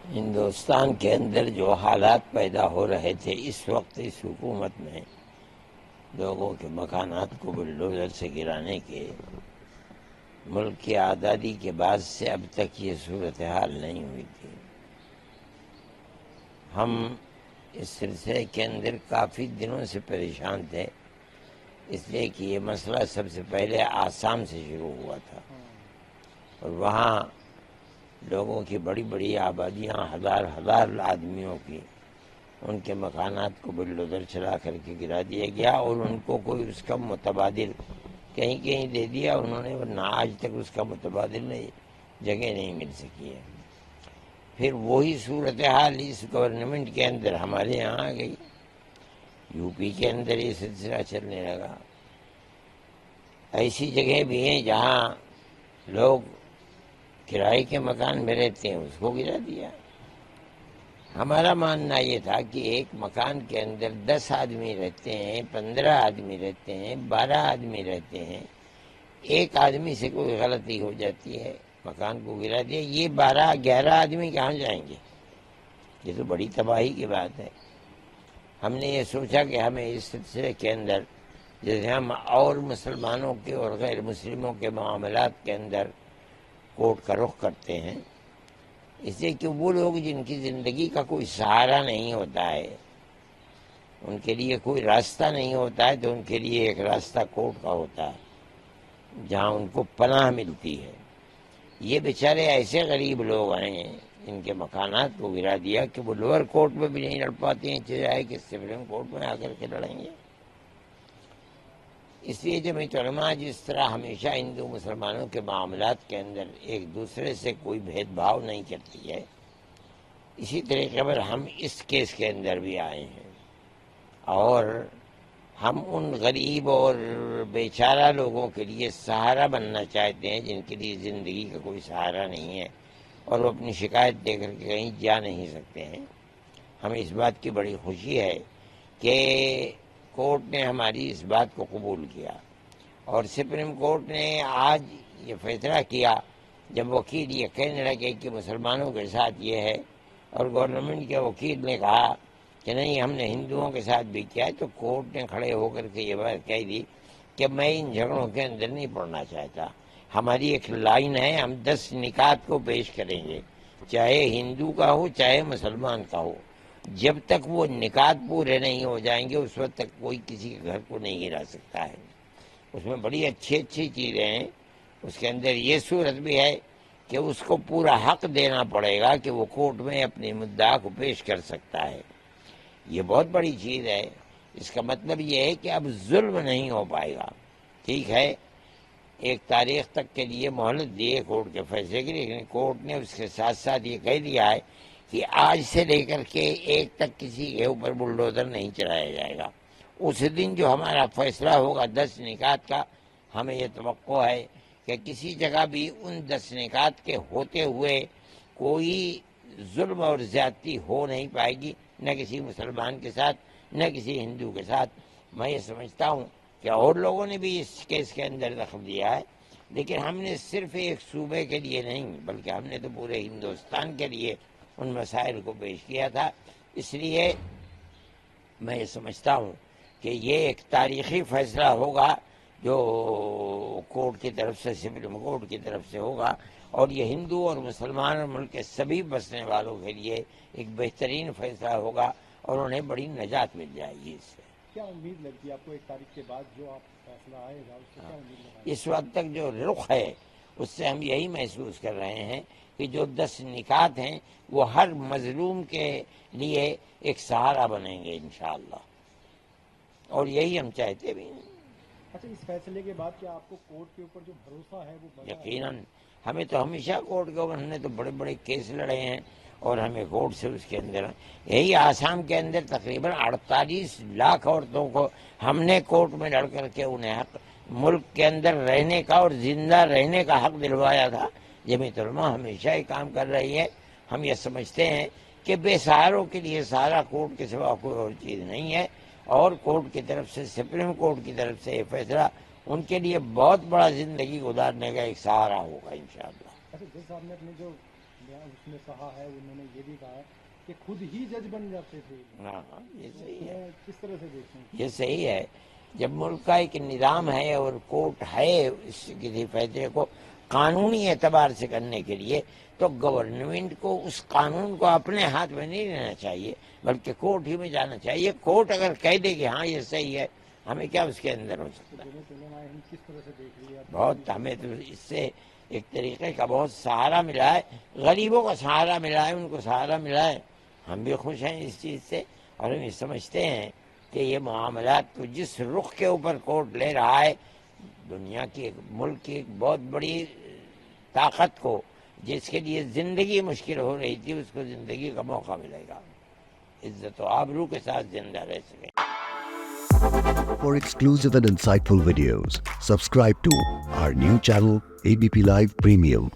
ہندوستان کے اندر جو حالات پیدا ہو رہے تھے اس وقت اس حکومت میں لوگوں کے مکانات کو بلڈوزر سے گرانے کے، ملک کی آزادی کے بعد سے اب تک یہ صورتحال نہیں ہوئی تھی۔ ہم اس سلسلے کے اندر کافی دنوں سے پریشان تھے، اس لیے کہ یہ مسئلہ سب سے پہلے آسام سے شروع ہوا تھا اور وہاں لوگوں کی بڑی بڑی آبادیاں، ہزار ہزار آدمیوں کی، ان کے مکانات کو بلڈوزر چلا کر کے گرا دیا گیا اور ان کو کوئی اس کا متبادل کہیں کہیں دے دیا انہوں نے، ورنہ آج تک اس کا متبادل جگہ نہیں مل سکی ہے۔ پھر وہی صورتحال اس گورنمنٹ کے اندر ہمارے یہاں آ گئی، یو پی کے اندر یہ سلسلہ چلنے لگا۔ ایسی جگہ بھی ہیں جہاں لوگ کرائے کے مکان میں رہتے ہیں، اس کو گرا دیا۔ ہمارا ماننا یہ تھا کہ ایک مکان کے اندر 10 آدمی رہتے ہیں، 15 آدمی رہتے ہیں، 12 آدمی رہتے ہیں، ایک آدمی سے کوئی غلطی ہو جاتی ہے، مکان کو گرا دیا، یہ 12-11 آدمی کہاں جائیں گے؟ یہ تو بڑی تباہی کی بات ہے۔ ہم نے یہ سوچا کہ ہمیں اس سلسلے کے اندر، جیسے ہم اور مسلمانوں کے اور غیر مسلموں کے معاملات کے اندر کورٹ کا رخ کرتے ہیں، اس لیے کہ وہ لوگ جن کی زندگی کا کوئی سہارا نہیں ہوتا ہے، ان کے لیے کوئی راستہ نہیں ہوتا ہے، تو ان کے لیے ایک راستہ کورٹ کا ہوتا ہے جہاں ان کو پناہ ملتی ہے۔ یہ بیچارے ایسے غریب لوگ ہیں، ان کے مکانات کو گرا دیا کہ وہ لوور کورٹ میں بھی نہیں لڑ پاتے ہیں، چاہے کہ سپریم کورٹ میں آ کر کے لڑیں گے۔ اس لیے جمعیت علماء جس طرح ہمیشہ ہندو مسلمانوں کے معاملات کے اندر ایک دوسرے سے کوئی بھید بھاؤ نہیں کرتی ہے، اسی طریقے پر ہم اس کیس کے اندر بھی آئے ہیں اور ہم ان غریب اور بیچارہ لوگوں کے لیے سہارا بننا چاہتے ہیں جن کے لیے زندگی کا کوئی سہارا نہیں ہے اور وہ اپنی شکایت دے کر کے کہیں جا نہیں سکتے ہیں۔ ہمیں اس بات کی بڑی خوشی ہے کہ کورٹ نے ہماری اس بات کو قبول کیا اور سپریم کورٹ نے آج یہ فیصلہ کیا، جب وکیل یہ کہنے لگے کہ مسلمانوں کے ساتھ یہ ہے اور گورنمنٹ کے وکیل نے کہا کہ نہیں ہم نے ہندوؤں کے ساتھ بھی کیا ہے، تو کورٹ نے کھڑے ہو کر کے یہ بات کہہ دی کہ میں ان جھگڑوں کے اندر نہیں پڑنا چاہتا۔ ہماری ایک لائن ہے، ہم 10 نکات کو پیش کریں گے، چاہے ہندو کا ہو چاہے مسلمان کا ہو، جب تک وہ نکات پورے نہیں ہو جائیں گے اس وقت تک کوئی کسی کے گھر کو نہیں گرا سکتا ہے۔ اس میں بڑی اچھی چیزیں ہیں، اس کے اندر یہ صورت بھی ہے کہ اس کو پورا حق دینا پڑے گا کہ وہ کورٹ میں اپنی مدعا کو پیش کر سکتا ہے۔ یہ بہت بڑی چیز ہے۔ اس کا مطلب یہ ہے کہ اب ظلم نہیں ہو پائے گا۔ ٹھیک ہے، ایک تاریخ تک کے لیے مہلت دی ہے کورٹ کے فیصلے کے لیے، لیکن کورٹ نے اس کے ساتھ ساتھ یہ کہہ دیا ہے کہ آج سے لے کر کے ایک تک کسی کے اوپر بلڈوزر نہیں چلایا جائے گا۔ اس دن جو ہمارا فیصلہ ہوگا 10 نکات کا، ہمیں یہ توقع ہے کہ کسی جگہ بھی ان 10 نکات کے ہوتے ہوئے کوئی ظلم اور زیادتی ہو نہیں پائے گی، نہ کسی مسلمان کے ساتھ نہ کسی ہندو کے ساتھ۔ میں یہ سمجھتا ہوں کہ اور لوگوں نے بھی اس کیس کے اندر دخل دیا ہے، لیکن ہم نے صرف ایک صوبے کے لیے نہیں بلکہ ہم نے تو پورے ہندوستان کے لیے ان مسائل کو پیش کیا تھا۔ اس لیے میں یہ سمجھتا ہوں کہ یہ ایک تاریخی فیصلہ ہوگا جو کورٹ کی طرف سے، سپریم کورٹ کی طرف سے ہوگا، اور یہ ہندو اور مسلمان اور ملک کے سبھی بسنے والوں کے لیے ایک بہترین فیصلہ ہوگا اور انہیں بڑی نجات مل جائے گی اس سے۔ کیا امید لگتی ہے آپ کو 1 تاریخ کے بعد جو آپ فیصلہ آئے گا اس سے کیا امید لگائی؟ اس وقت تک جو رخ ہے اس سے ہم یہی محسوس کر رہے ہیں کہ جو 10 نکات ہیں وہ ہر مظلوم کے لیے ایک سہارا بنیں گے انشاءاللہ، اور یہی ہم چاہتے بھی ہیں۔ اچھا، اس فیصلے کے بعد کیا آپ کو کورٹ کے اوپر جو بھروسہ ہے وہ بڑھا ہے؟ یقیناً ہمیں تو ہمیشہ کورٹ کے اوپر، ہم نے تو بڑے بڑے کیس لڑے ہیں اور ہمیں کورٹ سے اس کے اندر، یہی آسام کے اندر تقریباً 48 لاکھ عورتوں کو ہم نے کورٹ میں لڑ کر کے انہیں حق ملک کے اندر رہنے کا اور زندہ رہنے کا حق دلوایا تھا۔ جمعیت علماء ہمیشہ یہ کام کر رہی ہے۔ ہم یہ سمجھتے ہیں کہ بے سہاروں کے لیے سہارا کورٹ کے سوا کوئی اور چیز نہیں ہے، اور کورٹ کی طرف سے، سپریم کورٹ کی طرف سے یہ فیصلہ ان کے لیے بہت بڑا زندگی گزارنے کا ایک سہارا ہوگا انشاءاللہ۔ اچھا، جیسے آپ نے اپنے جو اس میں کہا ہے, انہوں نے یہ بھی کہا ہے کہ خود ہی جج بن جاتے تھے. ہاں یہ صحیح ہے, کس طرح سے دیکھتے ہیں؟ یہ صحیح ہے. جب ملک کا ایک نظام ہے اور کورٹ ہے اس کسی فیصلے کو قانونی اعتبار سے کرنے کے لیے, تو گورنمنٹ کو اس قانون کو اپنے ہاتھ میں نہیں لینا چاہیے, بلکہ کورٹ ہی میں جانا چاہیے. کورٹ اگر کہہ دے کہ ہاں یہ صحیح ہے, ہمیں کیا اس کے اندر ہو سکتا ہے. کس طرح سے دیکھ رہی ہے آپ؟ بہت, ہمیں تو اس سے ایک طریقے کا بہت سہارا ملا ہے, غریبوں کا سہارا ملا ہے, ان کو سہارا ملا ہے. ہم بھی خوش ہیں اس چیز سے, اور ہم یہ سمجھتے ہیں کہ یہ معاملات کو جس رخ کے اوپر کورٹ لے رہا ہے, دنیا کی ایک ملک کی ایک بہت بڑی طاقت کو, جس کے لیے زندگی مشکل ہو رہی تھی, اس کو زندگی کا موقع ملے گا, عزت و آبرو کے ساتھ زندہ رہ سکیں. For exclusive and insightful videos, subscribe to our new channel ABP Live Premium.